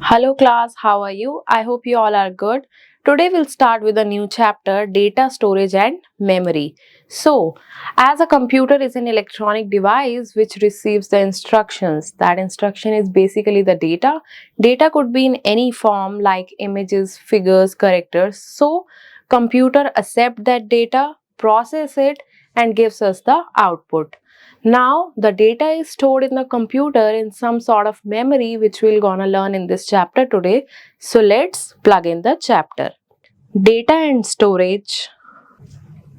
Hello class, how are you? I hope you all are good. Today we'll start with a new chapter, data storage and memory. So, as a computer is an electronic device which receives the instructions, that instruction is basically the data. Data could be in any form like images, figures, characters. So, computer accept that data, process it and gives us the output. Now the data is stored in the computer in some sort of memory which we're gonna learn in this chapter today. So let's plug in the chapter. Data and storage,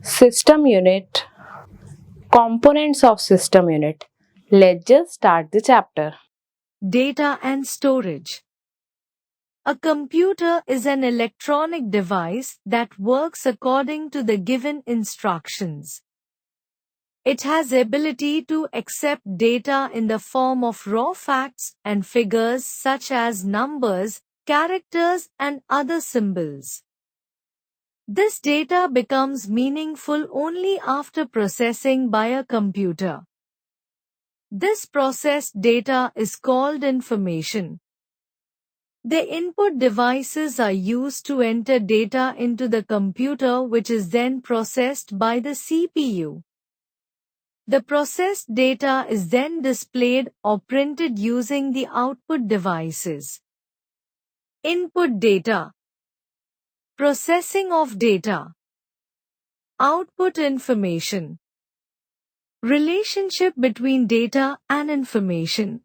system unit, components of system unit. Let's just start the chapter. Data and storage. A computer is an electronic device that works according to the given instructions. It has ability to accept data in the form of raw facts and figures such as numbers, characters, and other symbols. This data becomes meaningful only after processing by a computer. This processed data is called information. The input devices are used to enter data into the computer, which is then processed by the CPU. The processed data is then displayed or printed using the output devices. Input data, processing of data, output information, relationship between data and information.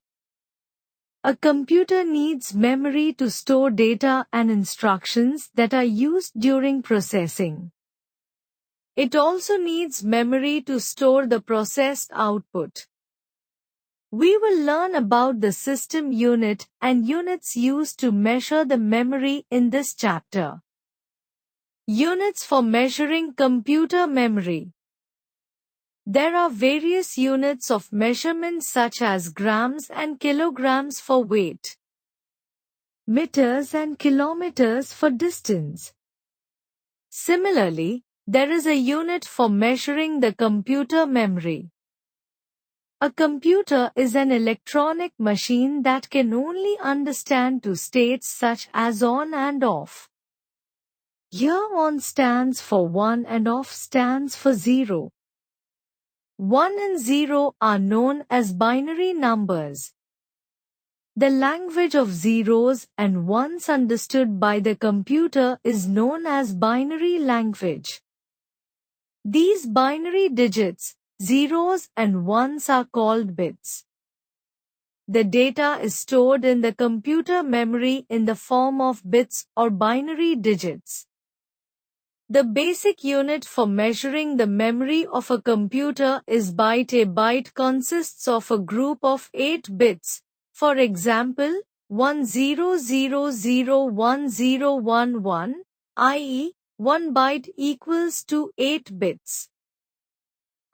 A computer needs memory to store data and instructions that are used during processing. It also needs memory to store the processed output. We will learn about the system unit and units used to measure the memory in this chapter. Units for measuring computer memory. There are various units of measurement such as grams and kilograms for weight, meters and kilometers for distance. Similarly, there is a unit for measuring the computer memory. A computer is an electronic machine that can only understand two states such as on and off. Here on stands for 1 and off stands for 0. 1 and 0 are known as binary numbers. The language of zeros and ones understood by the computer is known as binary language. These binary digits, zeros and ones, are called bits. The data is stored in the computer memory in the form of bits or binary digits. The basic unit for measuring the memory of a computer is byte. A byte consists of a group of 8 bits. For example, 10001011, i.e., 1 byte equals to 8 bits.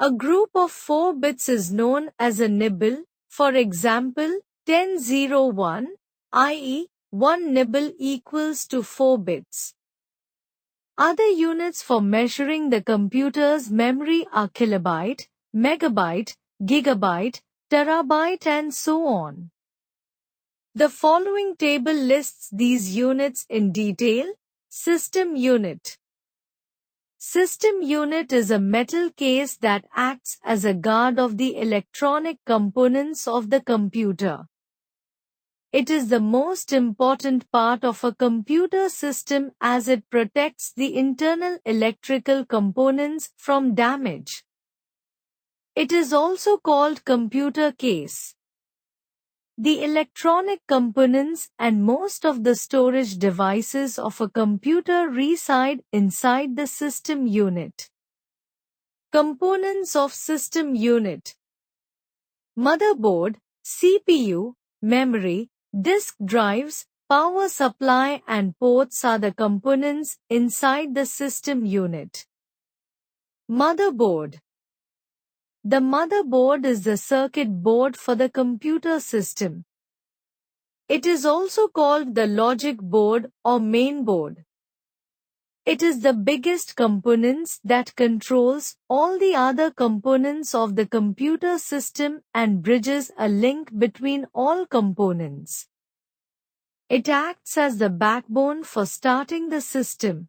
A group of 4 bits is known as a nibble. For example, 1001, i.e., 1 nibble equals to 4 bits. Other units for measuring the computer's memory are kilobyte, megabyte, gigabyte, terabyte, and so on. The following table lists these units in detail. System unit. System unit is a metal case that acts as a guard of the electronic components of the computer. It is the most important part of a computer system as it protects the internal electrical components from damage. It is also called computer case. The electronic components and most of the storage devices of a computer reside inside the system unit. Components of system unit: motherboard, CPU, memory, disk drives, power supply and ports are the components inside the system unit. Motherboard. The motherboard is the circuit board for the computer system. It is also called the logic board or main board. It is the biggest components that controls all the other components of the computer system and bridges a link between all components. It acts as the backbone for starting the system.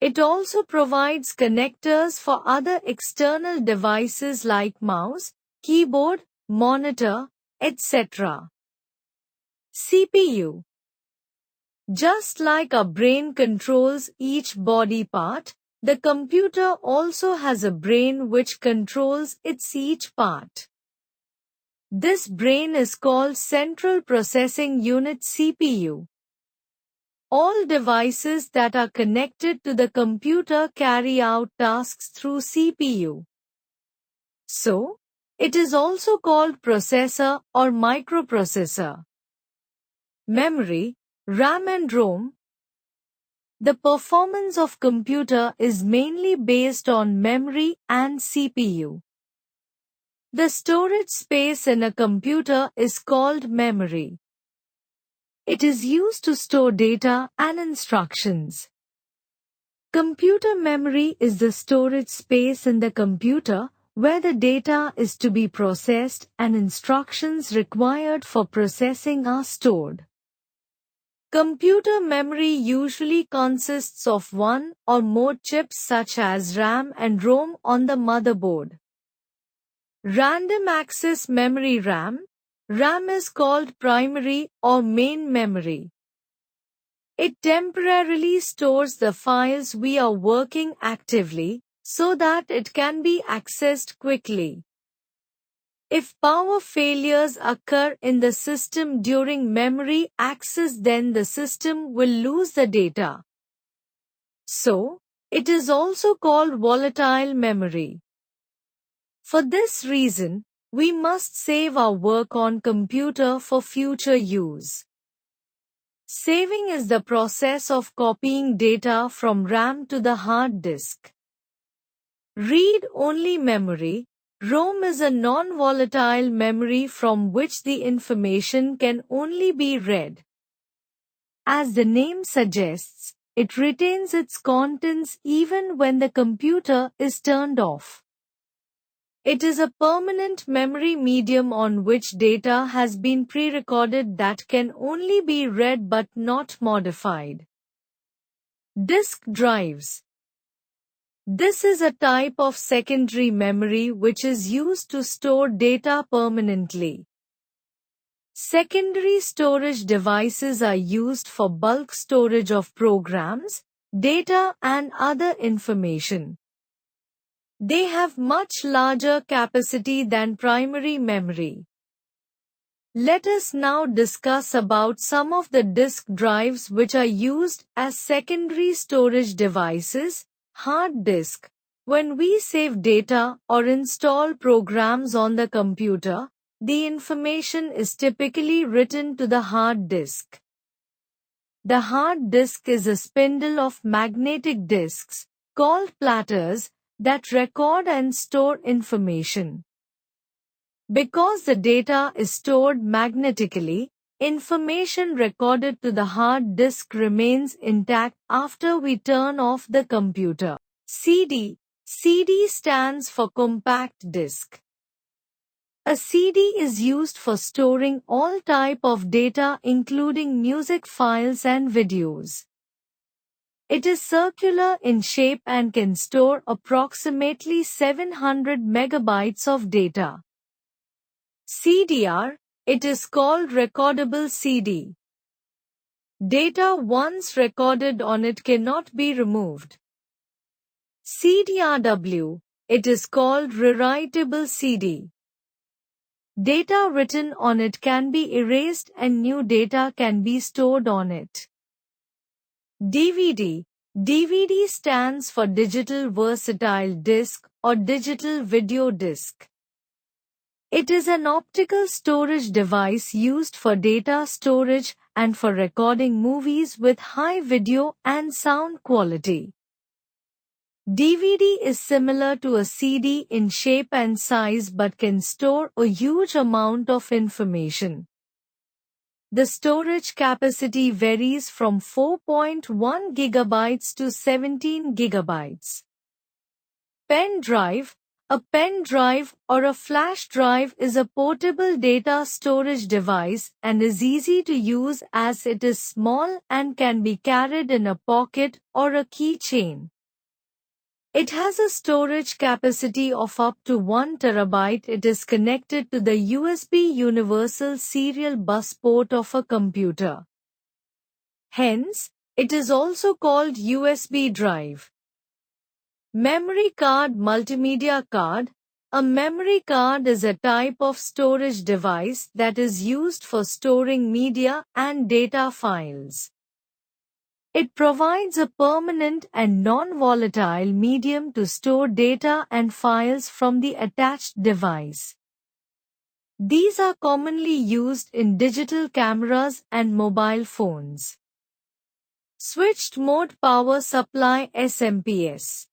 It also provides connectors for other external devices like mouse, keyboard, monitor, etc. CPU. Just like our brain controls each body part, the computer also has a brain which controls its each part. This brain is called Central Processing Unit CPU. All devices that are connected to the computer carry out tasks through CPU. So, it is also called processor or microprocessor. Memory, RAM and ROM. The performance of computer is mainly based on memory and CPU. The storage space in a computer is called memory. It is used to store data and instructions. Computer memory is the storage space in the computer where the data is to be processed and instructions required for processing are stored. Computer memory usually consists of one or more chips such as RAM and ROM on the motherboard. Random access memory RAM. RAM is called primary or main memory. It temporarily stores the files we are working actively so that it can be accessed quickly. If power failures occur in the system during memory access, then the system will lose the data. So, it is also called volatile memory. For this reason, we must save our work on computer for future use. Saving is the process of copying data from RAM to the hard disk. Read-only memory. ROM is a non-volatile memory from which the information can only be read. As the name suggests, it retains its contents even when the computer is turned off. It is a permanent memory medium on which data has been pre-recorded that can only be read but not modified. Disk drives. This is a type of secondary memory which is used to store data permanently. Secondary storage devices are used for bulk storage of programs, data and other information. They have much larger capacity than primary memory. Let us now discuss about some of the disk drives which are used as secondary storage devices. Hard disk. When we save data or install programs on the computer, the information is typically written to the hard disk. The hard disk is a spindle of magnetic disks, called platters, that record and store information. Because the data is stored magnetically, information recorded to the hard disk remains intact after we turn off the computer. CD. CD stands for compact disc. A CD is used for storing all type of data including music files and videos. It is circular in shape and can store approximately 700 megabytes of data. CDR, it is called recordable CD. Data once recorded on it cannot be removed. CDRW, it is called rewritable CD. Data written on it can be erased and new data can be stored on it. DVD. DVD stands for Digital Versatile Disc or Digital Video Disc. It is an optical storage device used for data storage and for recording movies with high video and sound quality. DVD is similar to a CD in shape and size but can store a huge amount of information. The storage capacity varies from 4.1 gigabytes to 17 gigabytes. Pen drive. A pen drive or a flash drive is a portable data storage device and is easy to use as it is small and can be carried in a pocket or a keychain. It has a storage capacity of up to 1 terabyte. It is connected to the USB Universal Serial Bus port of a computer. Hence, it is also called USB drive. Memory card, multimedia card. A memory card is a type of storage device that is used for storing media and data files. It provides a permanent and non-volatile medium to store data and files from the attached device. These are commonly used in digital cameras and mobile phones. Switched Mode Power Supply (SMPS).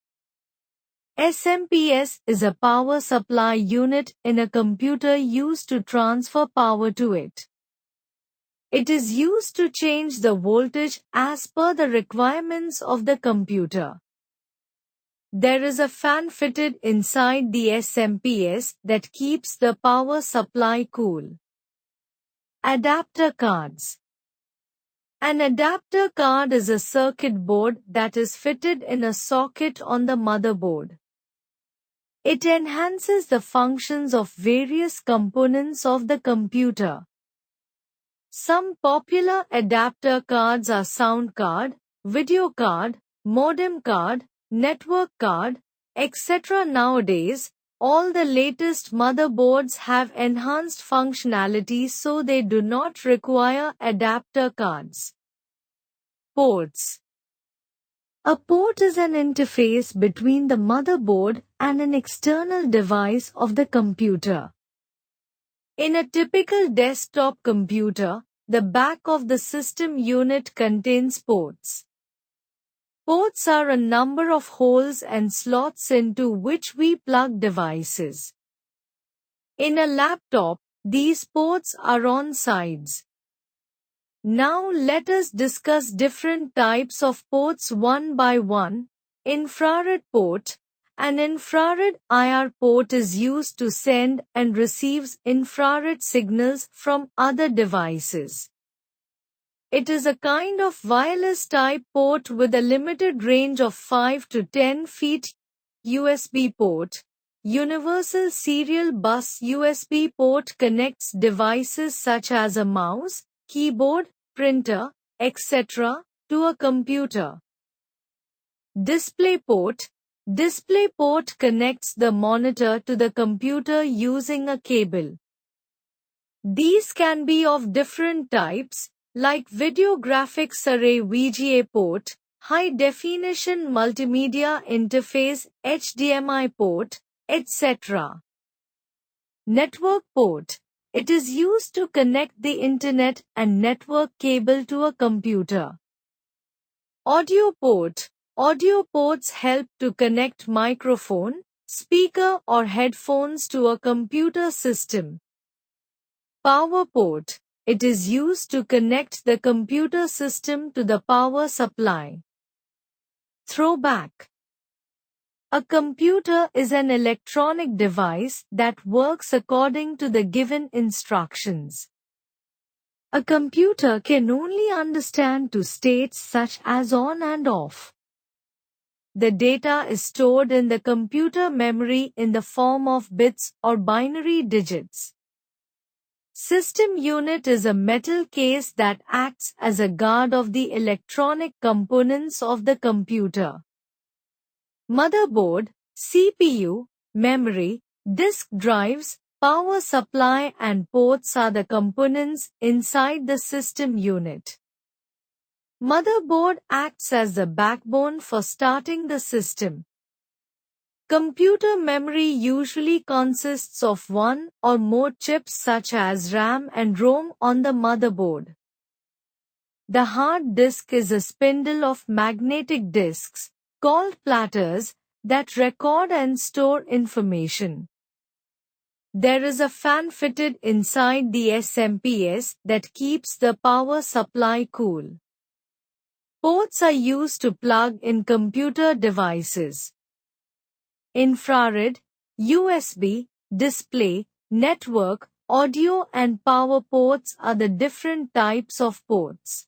SMPS is a power supply unit in a computer used to transfer power to it. It is used to change the voltage as per the requirements of the computer. There is a fan fitted inside the SMPS that keeps the power supply cool. Adapter cards. An adapter card is a circuit board that is fitted in a socket on the motherboard. It enhances the functions of various components of the computer. Some popular adapter cards are sound card, video card, modem card, network card, etc. Nowadays, all the latest motherboards have enhanced functionality so they do not require adapter cards. Ports. A port is an interface between the motherboard and an external device of the computer. In a typical desktop computer, the back of the system unit contains ports. Ports are a number of holes and slots into which we plug devices. In a laptop, these ports are on sides. Now let us discuss different types of ports one by one. Infrared port. An infrared IR port is used to send and receives infrared signals from other devices. It is a kind of wireless type port with a limited range of 5 to 10 feet. USB port. Universal Serial Bus USB port connects devices such as a mouse, keyboard, printer, etc. to a computer. Display port. Display port connects the monitor to the computer using a cable. These can be of different types, like Video Graphics Array VGA port, High Definition Multimedia Interface HDMI port, etc. Network port. It is used to connect the internet and network cable to a computer. Audio port. Audio ports help to connect microphone, speaker or headphones to a computer system. Power port. It is used to connect the computer system to the power supply. Throwback. A computer is an electronic device that works according to the given instructions. A computer can only understand two states such as on and off. The data is stored in the computer memory in the form of bits or binary digits. System unit is a metal case that acts as a guard of the electronic components of the computer. Motherboard, CPU, memory, disk drives, power supply and ports are the components inside the system unit. Motherboard acts as the backbone for starting the system. Computer memory usually consists of one or more chips such as RAM and ROM on the motherboard. The hard disk is a spindle of magnetic disks, called platters, that record and store information. There is a fan fitted inside the SMPS that keeps the power supply cool. Ports are used to plug in computer devices. Infrared. USB, display, network, audio and power ports are the different types of ports.